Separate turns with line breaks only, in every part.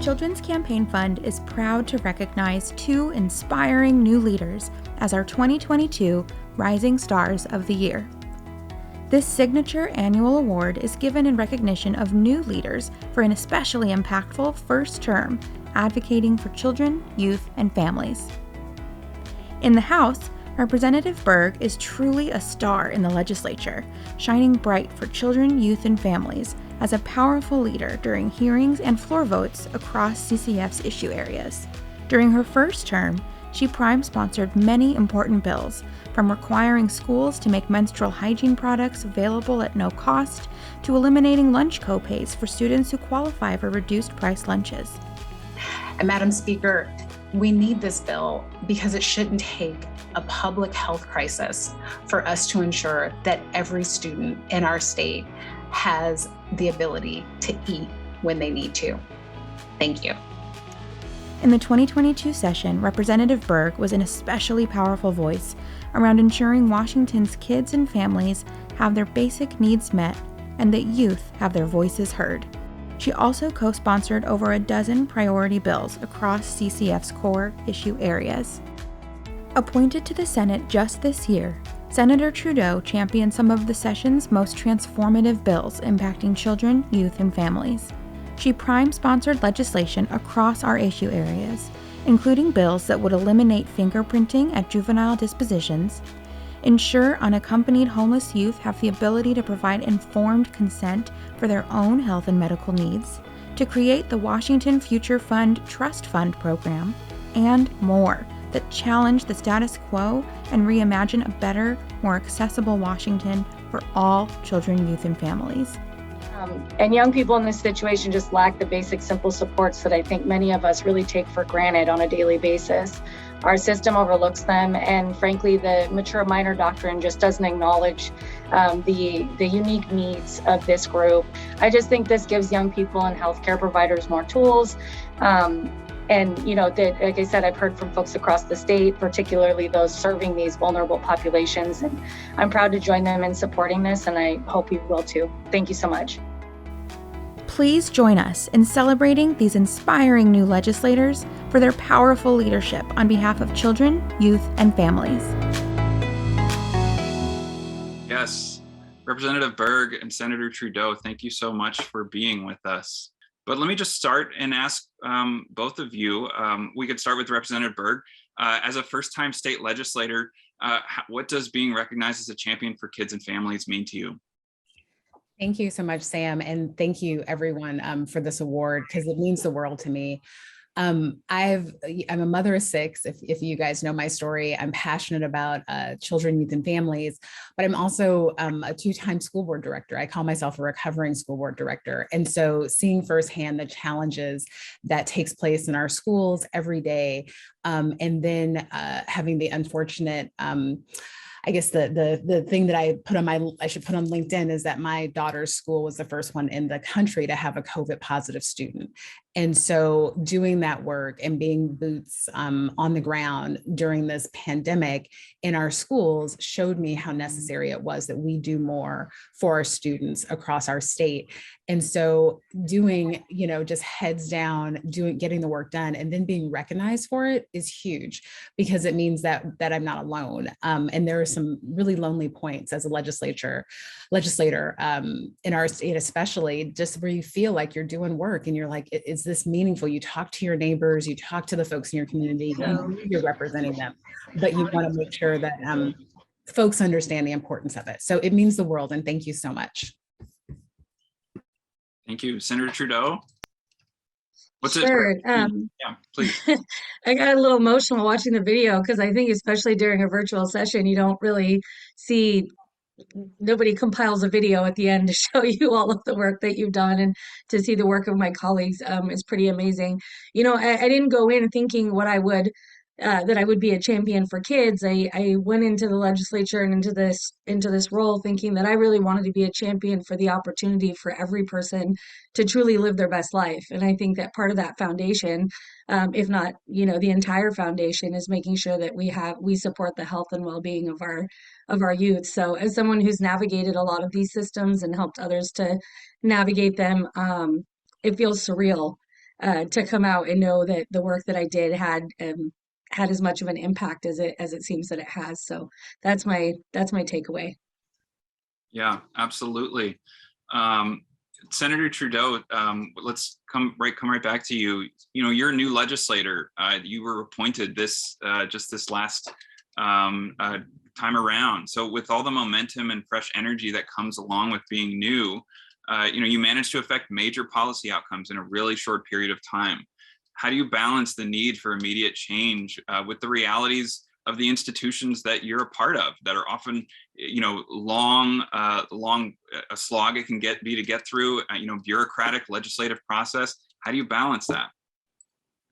Children's Campaign Fund is proud to recognize two inspiring new leaders as our 2022 Rising Stars of the Year. This signature annual award is given in recognition of new leaders for an especially impactful first term advocating for children, youth, and families. In the House, Representative Berg is truly a star in the legislature, shining bright for children, youth, and families as a powerful leader during hearings and floor votes across CCF's issue areas. During her first term, she prime-sponsored many important bills, from requiring schools to make menstrual hygiene products available at no cost to eliminating lunch co-pays for students who qualify for reduced-price lunches.
And Madam Speaker, we need this bill because it shouldn't take a public health crisis for us to ensure that every student in our state has the ability to eat when they need to. Thank you.
In the 2022 session, Representative Berg was an especially powerful voice around ensuring Washington's kids and families have their basic needs met and that youth have their voices heard. She also co-sponsored over a dozen priority bills across CCF's core issue areas. Appointed to the Senate just this year, Senator Trudeau championed some of the session's most transformative bills impacting children, youth, and families. She prime-sponsored legislation across our issue areas, including bills that would eliminate fingerprinting at juvenile dispositions, ensure unaccompanied homeless youth have the ability to provide informed consent for their own health and medical needs, to create the Washington Future Fund Trust Fund program, and more that challenge the status quo and reimagine a better, more accessible Washington for all children, youth, and families.
And young people in this situation just lack the basic, simple supports that I think many of us really take for granted on a daily basis. Our system overlooks them, and frankly, the mature minor doctrine just doesn't acknowledge the unique needs of this group. I just think this gives young people and healthcare providers more tools. And like I said, I've heard from folks across the state, particularly those serving these vulnerable populations, and I'm proud to join them in supporting this, and I hope you will too. Thank you so much.
Please join us in celebrating these inspiring new legislators for their powerful leadership on behalf of children, youth, and families.
Yes, Representative Berg and Senator Trudeau, thank you so much for being with us. But let me just start and ask both of you, we could start with Representative Berg. As a first-time state legislator, what does being recognized as a champion for kids and families mean to you?
Thank you so much, Sam. And thank you everyone for this award, because it means the world to me. I'm a mother of six. If you guys know my story, I'm passionate about children, youth, and families, but I'm also a two-time school board director. I call myself a recovering school board director. And so seeing firsthand the challenges that takes place in our schools every day, and then having the unfortunate, I guess the thing that I should put on LinkedIn is that my daughter's school was the first one in the country to have a COVID positive student. And so doing that work and being boots on the ground during this pandemic in our schools showed me how necessary it was that we do more for our students across our state. And so doing, just heads down, getting the work done and then being recognized for it is huge, because it means that I'm not alone. And there are some really lonely points as a legislator in our state, especially, just where you feel like you're doing work and you're like, is this meaningful? You talk to your neighbors, you talk to the folks in your community, you're representing them, but you want to make sure that folks understand the importance of it. So it means the world, and thank you so much.
Thank you. Senator Trudeau?
Sure.
Yeah, please.
I got a little emotional watching the video, because I think especially during a virtual session, you don't really see, nobody compiles a video at the end to show you all of the work that you've done, and to see the work of my colleagues is pretty amazing. I didn't go in thinking that I would be a champion for kids. I went into the legislature and into this role thinking that I really wanted to be a champion for the opportunity for every person to truly live their best life. And I think that part of that foundation, if not, the entire foundation, is making sure that we support the health and well-being of our youth. So as someone who's navigated a lot of these systems and helped others to navigate them, it feels surreal to come out and know that the work that I did had as much of an impact as it seems that it has. So that's my takeaway.
Yeah, absolutely. Um, Senator Trudeau, let's come right back to you. You know, you're a new legislator. You were appointed just this last time around. So with all the momentum and fresh energy that comes along with being new, you know, you managed to affect major policy outcomes in a really short period of time. How do you balance the need for immediate change with the realities of the institutions that you're a part of that are often, you know, long a slog it can be to get through, you know, bureaucratic legislative process? How do you balance that?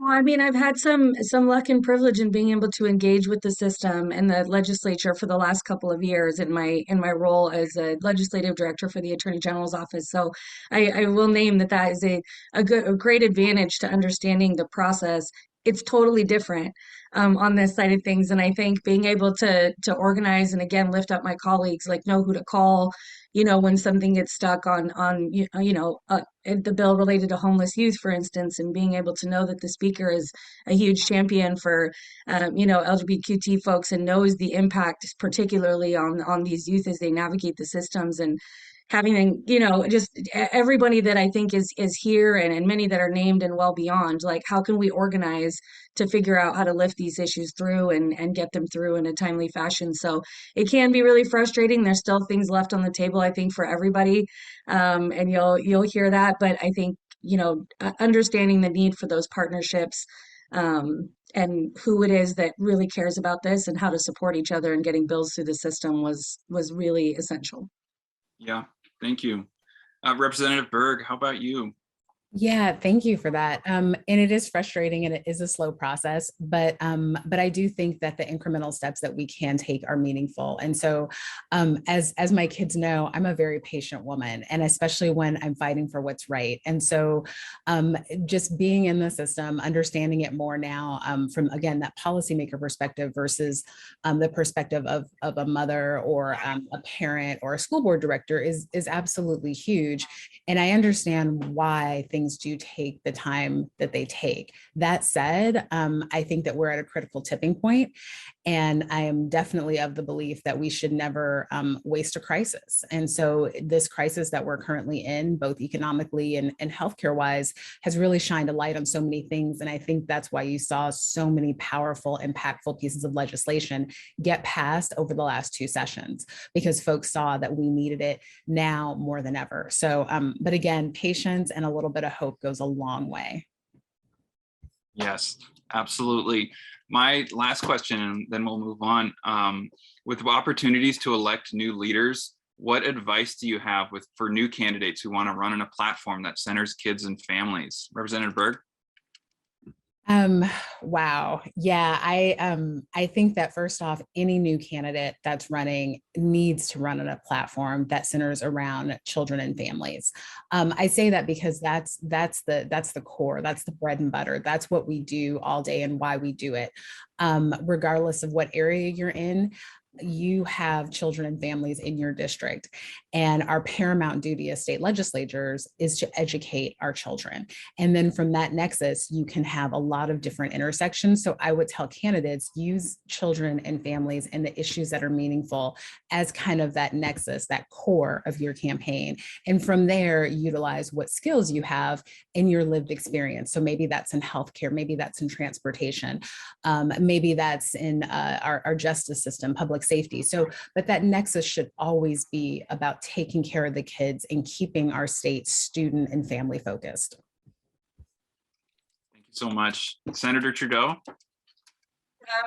Well, I mean, I've had some luck and privilege in being able to engage with the system and the legislature for the last couple of years in my role as a legislative director for the Attorney General's office. So I will name that is a great advantage to understanding the process. It's totally different on this side of things, and I think being able to organize and again lift up my colleagues, like know who to call, you know, when something gets stuck on the bill related to homeless youth, for instance, and being able to know that the speaker is a huge champion for, LGBTQ folks and knows the impact, particularly on these youth as they navigate the systems and having, you know, just everybody that I think is here and many that are named and well beyond, like how can we organize to figure out how to lift these issues through and get them through in a timely fashion. So it can be really frustrating. There's still things left on the table, I think, for everybody. And you'll hear that. But I think, you know, understanding the need for those partnerships and who it is that really cares about this and how to support each other and getting bills through the system was really essential.
Yeah, thank you. Representative Berg, how about you?
Yeah, thank you for that. And it is frustrating and it is a slow process, but I do think that the incremental steps that we can take are meaningful. And so as my kids know, I'm a very patient woman, and especially when I'm fighting for what's right. And so just being in the system, understanding it more now from, again, that policymaker perspective versus the perspective of a mother or a parent or a school board director is absolutely huge. And I understand why things do take the time that they take. That said, I think that we're at a critical tipping point, and I am definitely of the belief that we should never waste a crisis. And so this crisis that we're currently in, both economically and healthcare wise, has really shined a light on so many things. And I think that's why you saw so many powerful, impactful pieces of legislation get passed over the last two sessions, because folks saw that we needed it now more than ever. So, but again, patience and a little bit of hope goes a long way.
Yes, absolutely. My last question, and then we'll move on. With opportunities to elect new leaders, what advice do you have for new candidates who want to run on a platform that centers kids and families? Representative Berg?
Wow. Yeah, I think that first off, any new candidate that's running needs to run on a platform that centers around children and families. I say that because that's the core, that's the bread and butter. That's what we do all day and why we do it. Regardless of what area you're in, you have children and families in your district, and our paramount duty as state legislators is to educate our children. And then from that nexus, you can have a lot of different intersections. So I would tell candidates, use children and families and the issues that are meaningful as kind of that nexus, that core of your campaign. And from there, utilize what skills you have in your lived experience. So maybe that's in healthcare, maybe that's in transportation, maybe that's in our justice system, public safety. So, but that nexus should always be about taking care of the kids and keeping our state student and family focused.
Thank you so much. Senator Trudeau?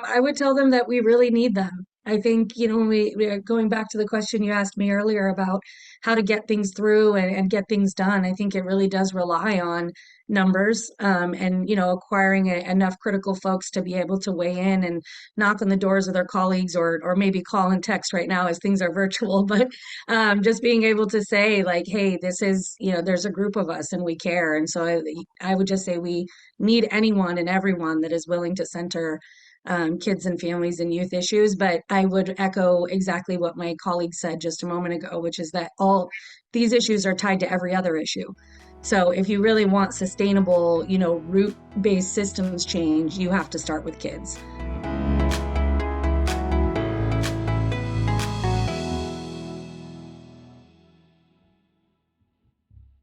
I would tell them that we really need them. I think, you know, when we are going back to the question you asked me earlier about how to get things through and get things done, I think it really does rely on numbers and, you know, acquiring enough critical folks to be able to weigh in and knock on the doors of their colleagues or maybe call and text right now as things are virtual. But just being able to say like, hey, this is, you know, there's a group of us and we care. And so I would just say we need anyone and everyone that is willing to center kids and families and youth issues. But I would echo exactly what my colleague said just a moment ago, which is that all these issues are tied to every other issue. So if you really want sustainable, root-based systems change, you have to start with kids.